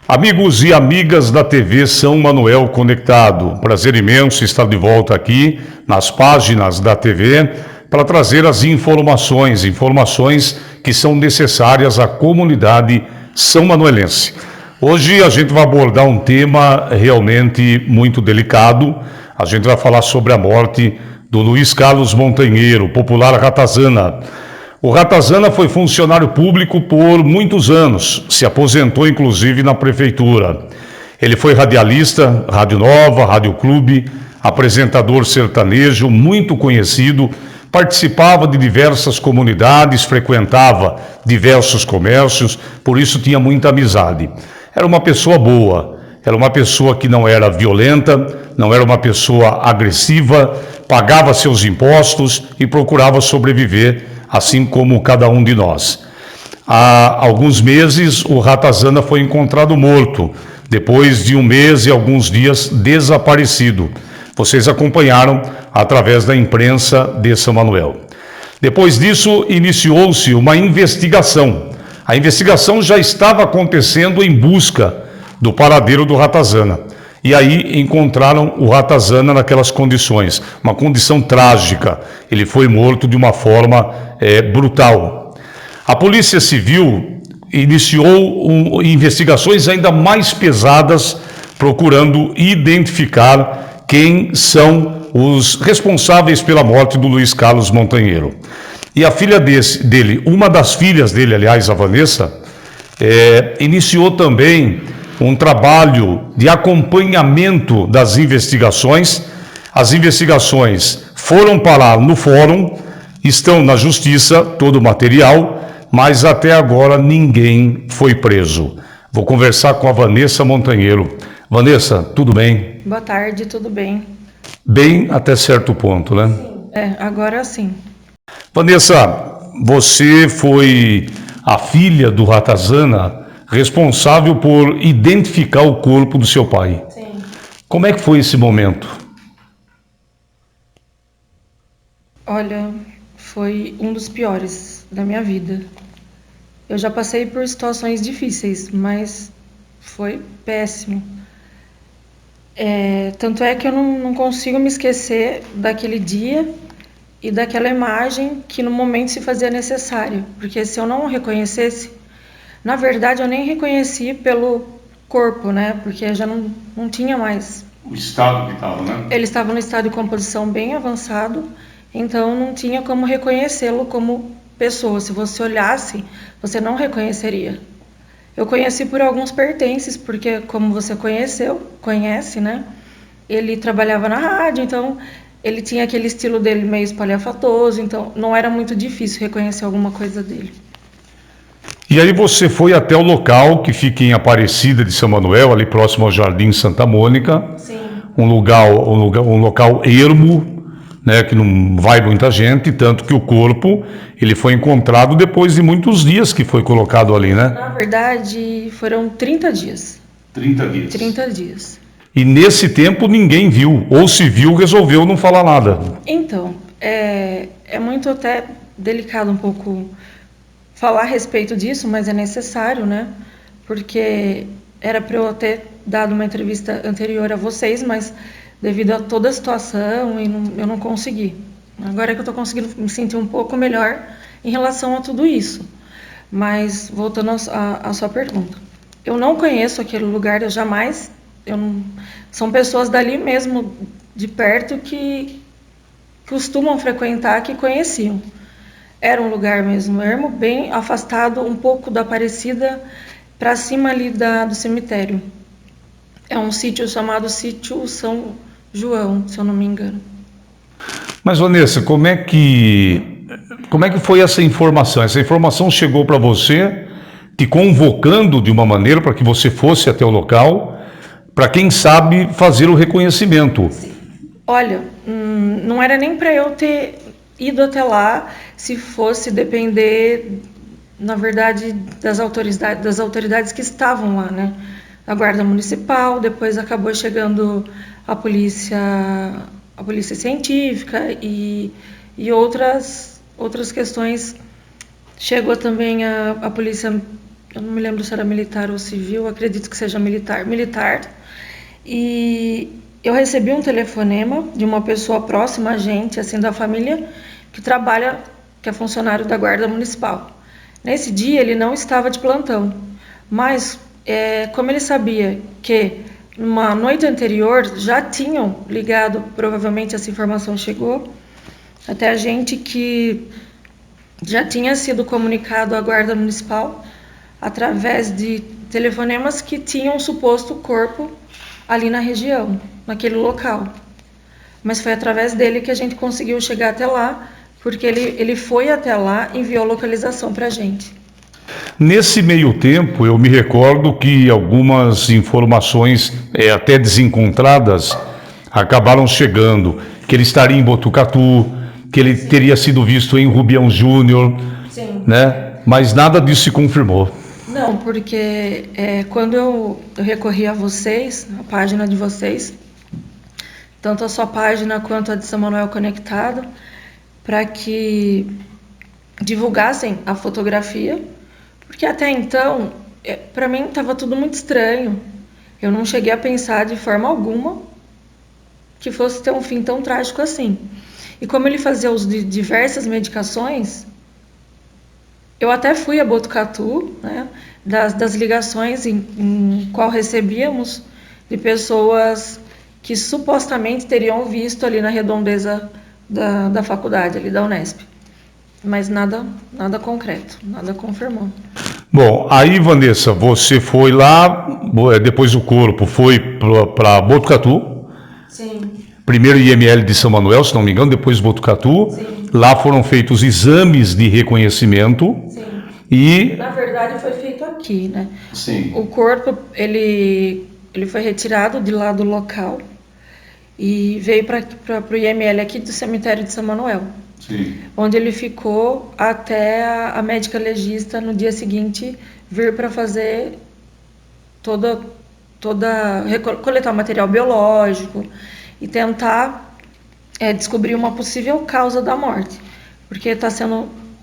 Amigos e amigas da TV São Manuel Conectado, prazer imenso estar de volta aqui nas páginas da TV para trazer as informações que são necessárias à comunidade são manuelense. Hoje a gente vai abordar um tema realmente muito delicado. A gente vai falar sobre a morte do Luiz Carlos Montanheiro, popular Ratazana. O Ratazana foi funcionário público por muitos anos, se aposentou inclusive na prefeitura. Ele foi radialista, Rádio Nova, Rádio Clube, apresentador sertanejo, muito conhecido, participava de diversas comunidades, frequentava diversos comércios, por isso tinha muita amizade. Era uma pessoa boa, era uma pessoa que não era violenta, não era uma pessoa agressiva, pagava seus impostos e procurava sobreviver, assim como cada um de nós. Há alguns meses, o Ratazana foi encontrado morto, depois de um mês e alguns dias desaparecido. Vocês acompanharam através da imprensa de São Manuel. Depois disso, iniciou-se uma investigação. A investigação já estava acontecendo em busca do paradeiro do Ratazana. E aí encontraram o Ratazana naquelas condições, uma condição trágica. Ele foi morto de uma forma brutal. A Polícia Civil iniciou investigações ainda mais pesadas, procurando identificar quem são os responsáveis pela morte do Luiz Carlos Montanheiro. E a filha dele, uma das filhas dele, aliás, a Vanessa, iniciou também um trabalho de acompanhamento das investigações. As investigações foram parar no fórum, estão na justiça, todo o material, mas até agora ninguém foi preso. Vou conversar com a Vanessa Montanheiro. Vanessa, tudo bem? Boa tarde, tudo bem? Bem até certo ponto, né? Sim. Agora sim. Vanessa, você foi a filha do Ratazana, responsável por identificar o corpo do seu pai. Sim. Como é que foi esse momento? Olha, foi um dos piores da minha vida. Eu já passei por situações difíceis, mas foi péssimo. Tanto é que eu não consigo me esquecer daquele dia e daquela imagem que no momento se fazia necessário. Porque se eu não o reconhecesse, na verdade eu nem reconheci pelo corpo, né? Porque já não tinha mais. O estado que estava, né? Ele estava no estado de composição bem avançado, então não tinha como reconhecê-lo como pessoa. Se você olhasse, você não reconheceria. Eu conheci por alguns pertences, porque como você conhece, né? Ele trabalhava na rádio, então ele tinha aquele estilo dele meio espalhafatoso, então não era muito difícil reconhecer alguma coisa dele. E aí você foi até o local que fica em Aparecida de São Manuel, ali próximo ao Jardim Santa Mônica. Sim. Um local ermo, né, que não vai muita gente, tanto que o corpo ele foi encontrado depois de muitos dias que foi colocado ali, né? Na verdade, foram 30 dias. 30 dias. 30 dias. E nesse tempo ninguém viu, ou se viu, resolveu não falar nada. Então, é muito até delicado um pouco falar a respeito disso, mas é necessário, né? Porque era para eu ter dado uma entrevista anterior a vocês, mas devido a toda a situação eu não consegui. Agora é que eu estou conseguindo me sentir um pouco melhor em relação a tudo isso. Mas voltando à sua pergunta, eu não conheço aquele lugar, são pessoas dali mesmo, de perto, que costumam frequentar, que conheciam. Era um lugar mesmo ermo, bem afastado um pouco da Aparecida, para cima ali do cemitério. É um sítio chamado Sítio São João, se eu não me engano. Mas, Vanessa, como é que foi essa informação? Essa informação chegou para você, te convocando de uma maneira para que você fosse até o local, para quem sabe fazer o reconhecimento. Sim. Olha, não era nem para eu ter ido até lá, se fosse depender, na verdade, das autoridades que estavam lá, né? A Guarda Municipal, depois acabou chegando a polícia científica e outras questões. Chegou também a polícia eu não me lembro se era militar ou civil, acredito que seja militar, e eu recebi um telefonema de uma pessoa próxima a gente, assim, da família, que é funcionário da Guarda Municipal. Nesse dia ele não estava de plantão, mas como ele sabia que numa noite anterior já tinham ligado, provavelmente essa informação chegou até a gente, que já tinha sido comunicado à Guarda Municipal através de telefonemas que tinham um suposto corpo ali na região, naquele local. Mas foi através dele que a gente conseguiu chegar até lá, porque ele foi até lá e enviou localização para a gente. Nesse meio tempo, eu me recordo que algumas informações, até desencontradas, acabaram chegando, que ele estaria em Botucatu, que ele teria sido visto em Rubião Júnior, né? Mas nada disso se confirmou. Não, porque quando eu recorri a vocês, a página de vocês, tanto a sua página quanto a de São Manuel Conectado, para que divulgassem a fotografia, porque até então, para mim estava tudo muito estranho. Eu não cheguei a pensar de forma alguma que fosse ter um fim tão trágico assim. E como ele fazia uso de diversas medicações, eu até fui a Botucatu, né, das ligações em qual recebíamos de pessoas que supostamente teriam visto ali na redondeza da faculdade, ali da Unesp. Mas nada concreto, nada confirmou. Bom, aí, Vanessa, você foi lá, depois o corpo foi para Botucatu. Sim. Primeiro IML de São Manuel, se não me engano, depois Botucatu. Sim. Lá foram feitos exames de reconhecimento. Sim. E... Na verdade, foi feito aqui, né? Sim. O corpo, ele foi retirado de lá do local e veio para o IML aqui do cemitério de São Manuel. Sim. Onde ele ficou até a médica legista no dia seguinte vir para fazer coletar material biológico e tentar descobrir uma possível causa da morte, porque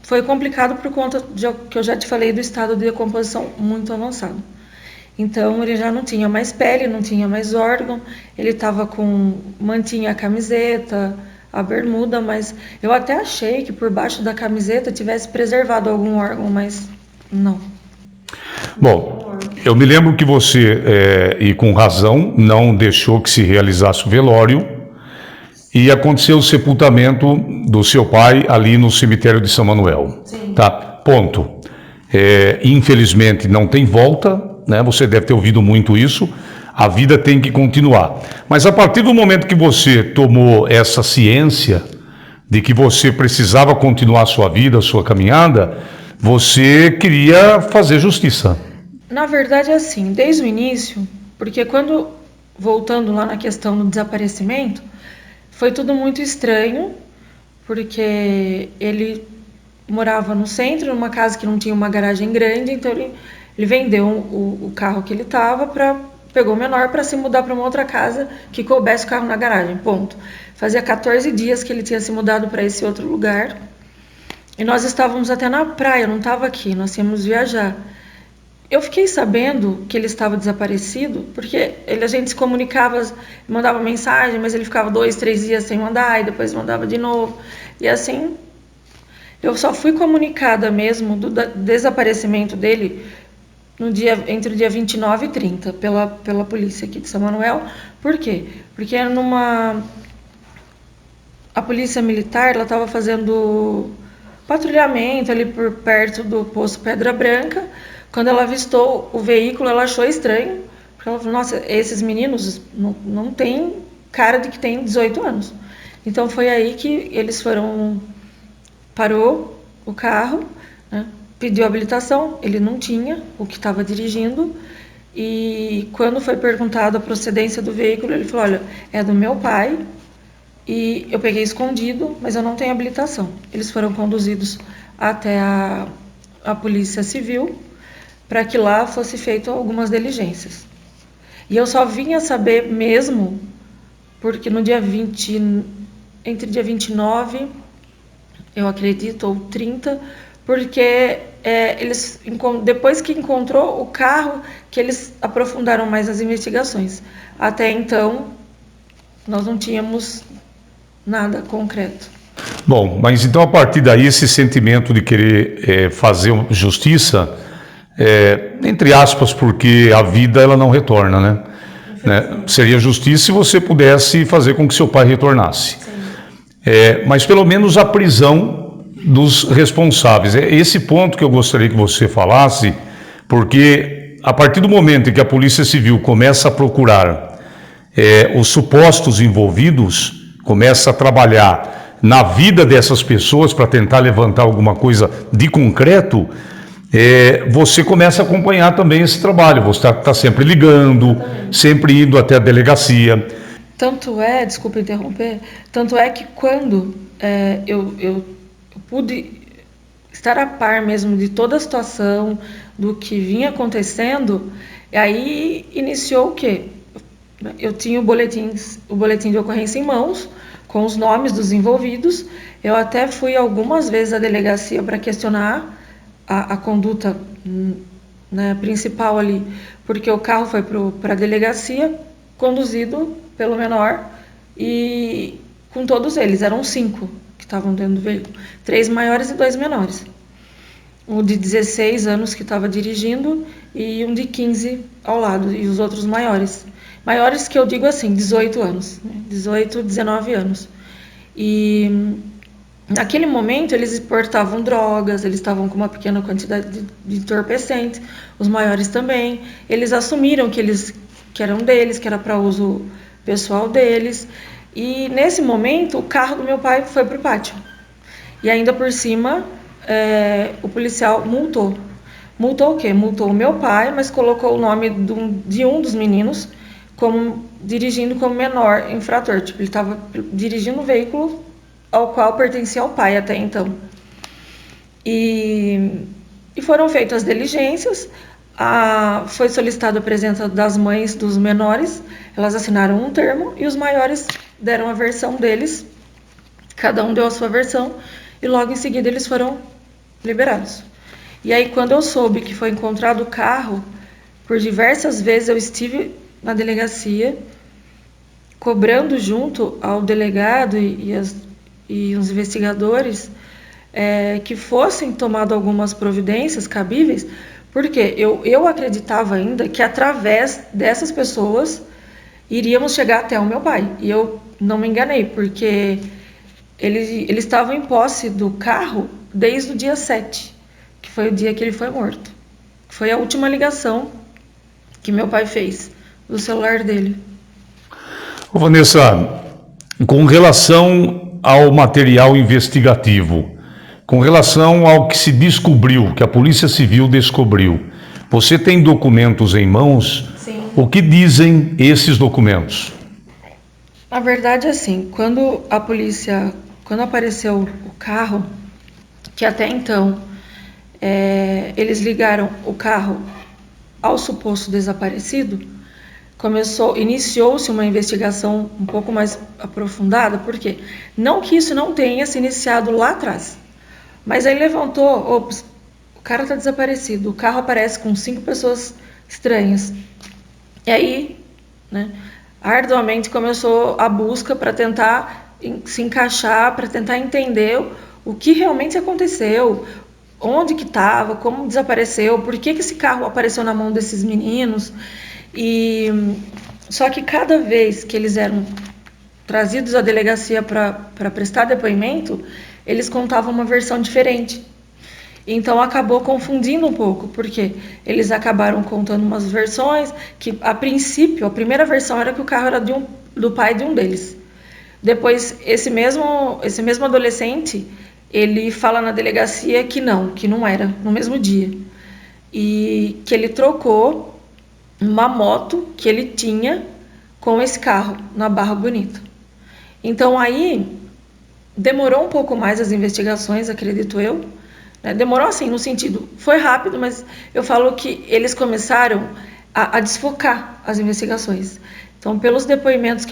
foi complicado por conta que eu já te falei do estado de decomposição muito avançado. Então ele já não tinha mais pele, não tinha mais órgão, ele estava mantinha a camiseta, a bermuda, mas eu até achei que por baixo da camiseta tivesse preservado algum órgão, mas não. Bom, eu me lembro que você, e com razão, não deixou que se realizasse o velório e aconteceu o sepultamento do seu pai ali no cemitério de São Manuel. Sim. Tá, ponto. Infelizmente não tem volta, né? Você deve ter ouvido muito isso. A vida tem que continuar. Mas a partir do momento que você tomou essa ciência de que você precisava continuar a sua vida, a sua caminhada, você queria fazer justiça. Na verdade é assim, desde o início, porque voltando lá na questão do desaparecimento, foi tudo muito estranho, porque ele morava no centro, numa casa que não tinha uma garagem grande, então ele vendeu o carro que ele estava pegou o menor para se mudar para uma outra casa que coubesse o carro na garagem, ponto. Fazia 14 dias que ele tinha se mudado para esse outro lugar e nós estávamos até na praia, não estava aqui, nós íamos viajar. Eu fiquei sabendo que ele estava desaparecido porque a gente se comunicava, mandava mensagem, mas ele ficava 2, 3 dias sem mandar e depois mandava de novo. E assim, eu só fui comunicada mesmo do desaparecimento dele entre o dia 29 e 30 pela polícia aqui de São Manuel. Por quê? Porque a polícia militar estava fazendo patrulhamento ali por perto do posto Pedra Branca. Quando ela avistou o veículo, ela achou estranho, porque ela falou, nossa, esses meninos não têm cara de que têm 18 anos. Então foi aí que eles parou o carro, né? Pediu habilitação, ele não tinha o que estava dirigindo, e quando foi perguntado a procedência do veículo, ele falou, olha, é do meu pai, e eu peguei escondido, mas eu não tenho habilitação. Eles foram conduzidos até a Polícia Civil, para que lá fosse feito algumas diligências. E eu só vinha saber mesmo, porque no dia 20, entre dia 29, eu acredito, ou 30, porque depois que encontrou o carro, que eles aprofundaram mais as investigações. Até então, nós não tínhamos nada concreto. Bom, mas então a partir daí esse sentimento de querer fazer justiça, entre aspas, porque a vida ela não retorna, né? Seria justiça se você pudesse fazer com que seu pai retornasse. Mas pelo menos a prisão dos responsáveis. É esse ponto que eu gostaria que você falasse, porque a partir do momento em que a Polícia Civil começa a procurar os supostos envolvidos, começa a trabalhar na vida dessas pessoas para tentar levantar alguma coisa de concreto, você começa a acompanhar também esse trabalho. Você está sempre ligando, sempre indo até a delegacia. Desculpa interromper, tanto é que quando eu pude estar a par mesmo de toda a situação, do que vinha acontecendo, aí iniciou o quê? Eu tinha o boletim de ocorrência em mãos, com os nomes dos envolvidos. Eu até fui algumas vezes à delegacia para questionar a conduta, né, principal ali, porque o carro foi para a delegacia, conduzido pelo menor, e com todos eles, eram 5 que estavam dentro do veículo, 3 maiores e 2 menores. Um de 16 anos que estava dirigindo e um de 15 ao lado, e os outros maiores. Maiores que eu digo assim, 18 anos, né? 18, 19 anos. E naquele momento eles exportavam drogas, eles estavam com uma pequena quantidade de entorpecentes, os maiores também. Eles assumiram que eram deles, que era para uso pessoal deles. E nesse momento o carro do meu pai foi para o pátio. E ainda por cima o policial multou. Multou o quê? Multou o meu pai, mas colocou o nome de um dos meninos dirigindo como menor infrator. Tipo, ele estava dirigindo um veículo ao qual pertencia ao pai até então. E foram feitas as diligências, foi solicitada a presença das mães dos menores, elas assinaram um termo e os maiores deram a versão deles, cada um deu a sua versão e logo em seguida eles foram liberados. E aí quando eu soube que foi encontrado o carro, por diversas vezes eu estive na delegacia, cobrando junto ao delegado e os investigadores que fossem tomadas algumas providências cabíveis, porque eu acreditava ainda que através dessas pessoas iríamos chegar até o meu pai. E eu não me enganei, porque eles estavam em posse do carro desde o dia 7, que foi o dia que ele foi morto. Foi a última ligação que meu pai fez do celular dele. Ô Vanessa, com relação ao material investigativo, com relação ao que se descobriu, que a Polícia Civil descobriu, você tem documentos em mãos? Sim. O que dizem esses documentos? A verdade é assim, quando apareceu o carro, que até então eles ligaram o carro ao suposto desaparecido, iniciou-se uma investigação um pouco mais aprofundada, porque não que isso não tenha se iniciado lá atrás, mas aí levantou, o cara está desaparecido, o carro aparece com 5 pessoas estranhas, e aí, né, arduamente começou a busca para tentar se encaixar, para tentar entender o que realmente aconteceu, onde que estava, como desapareceu, por que esse carro apareceu na mão desses meninos. E só que cada vez que eles eram trazidos à delegacia para prestar depoimento, eles contavam uma versão diferente. Então acabou confundindo um pouco, porque eles acabaram contando umas versões que, a princípio, a primeira versão era que o carro era do pai de um deles. Depois, esse mesmo adolescente, ele fala na delegacia que não era, no mesmo dia. E que ele trocou uma moto que ele tinha com esse carro na Barra Bonita. Então aí demorou um pouco mais as investigações, acredito eu, né? Demorou assim, no sentido, foi rápido, mas eu falo que eles começaram a desfocar as investigações. Então, pelos depoimentos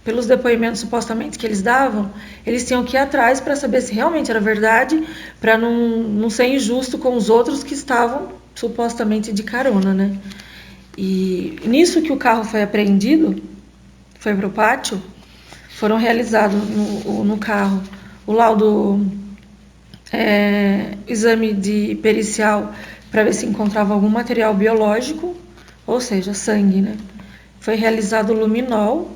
pelos depoimentos supostamente que eles davam, eles tinham que ir atrás para saber se realmente era verdade, para não ser injusto com os outros que estavam supostamente de carona, né? E nisso que o carro foi apreendido, foi para o pátio, foram realizados no carro o laudo, exame de pericial para ver se encontrava algum material biológico, ou seja, sangue, né? Foi realizado o luminol.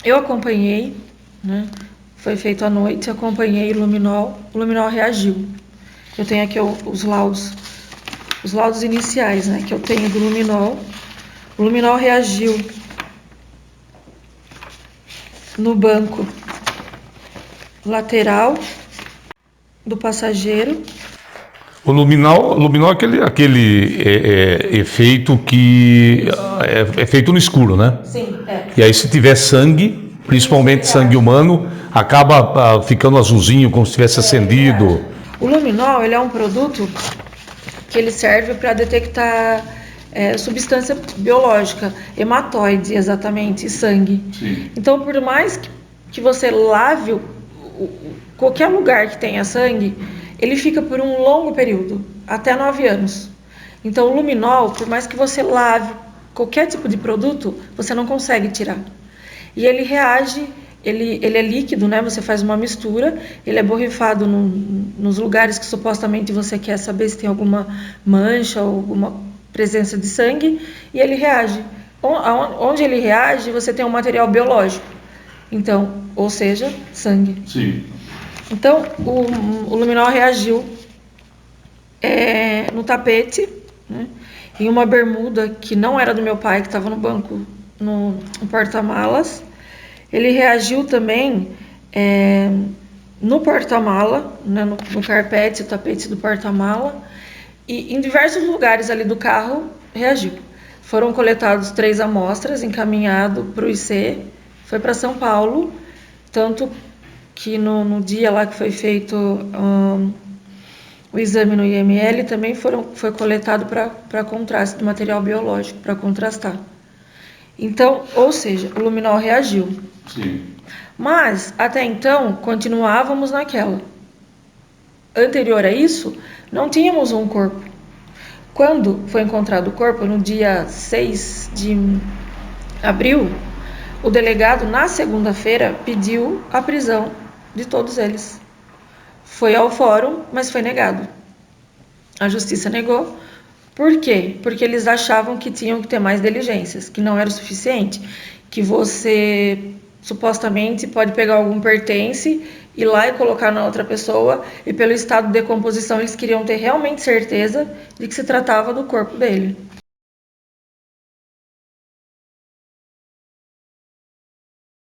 Eu acompanhei, né? Foi feito à noite, acompanhei o luminol reagiu. Eu tenho aqui os laudos iniciais, né, que eu tenho do luminol. O luminol reagiu no banco lateral do passageiro. O luminol é aquele efeito que é feito no escuro, né? Sim, é. E aí se tiver sangue, principalmente sangue humano, acaba ficando azulzinho, como se tivesse acendido. O luminol, ele é um produto que ele serve para detectar substância biológica, hematóide, exatamente, e sangue. Sim. Então, por mais que você lave qualquer lugar que tenha sangue, ele fica por um longo período, até 9 anos. Então, o luminol, por mais que você lave qualquer tipo de produto, você não consegue tirar. E ele reage, ele é líquido, né? Você faz uma mistura, ele é borrifado nos lugares que supostamente você quer saber se tem alguma mancha ou alguma presença de sangue, e ele reage. Onde ele reage, você tem um material biológico. Então, ou seja, sangue. Sim. Então, o luminol reagiu no tapete, né, em uma bermuda que não era do meu pai, que estava no banco, no porta-malas. Ele reagiu também no porta-mala, né, no carpete, o tapete do porta-mala, e em diversos lugares ali do carro reagiu. Foram coletados 3 amostras, encaminhado para o IC, foi para São Paulo, tanto que no dia lá que foi feito o exame no IML, também foi coletado para contraste do material biológico, para contrastar. Então, ou seja, o luminol reagiu. Sim. Mas, até então, continuávamos naquela. Anterior a isso, não tínhamos um corpo. Quando foi encontrado o corpo, no dia 6 de abril, o delegado, na segunda-feira, pediu a prisão de todos eles. Foi ao fórum, mas foi negado. A justiça negou. Por quê? Porque eles achavam que tinham que ter mais diligências, que não era o suficiente, que você supostamente pode pegar algum pertence, ir lá e colocar na outra pessoa, e pelo estado de decomposição eles queriam ter realmente certeza de que se tratava do corpo dele.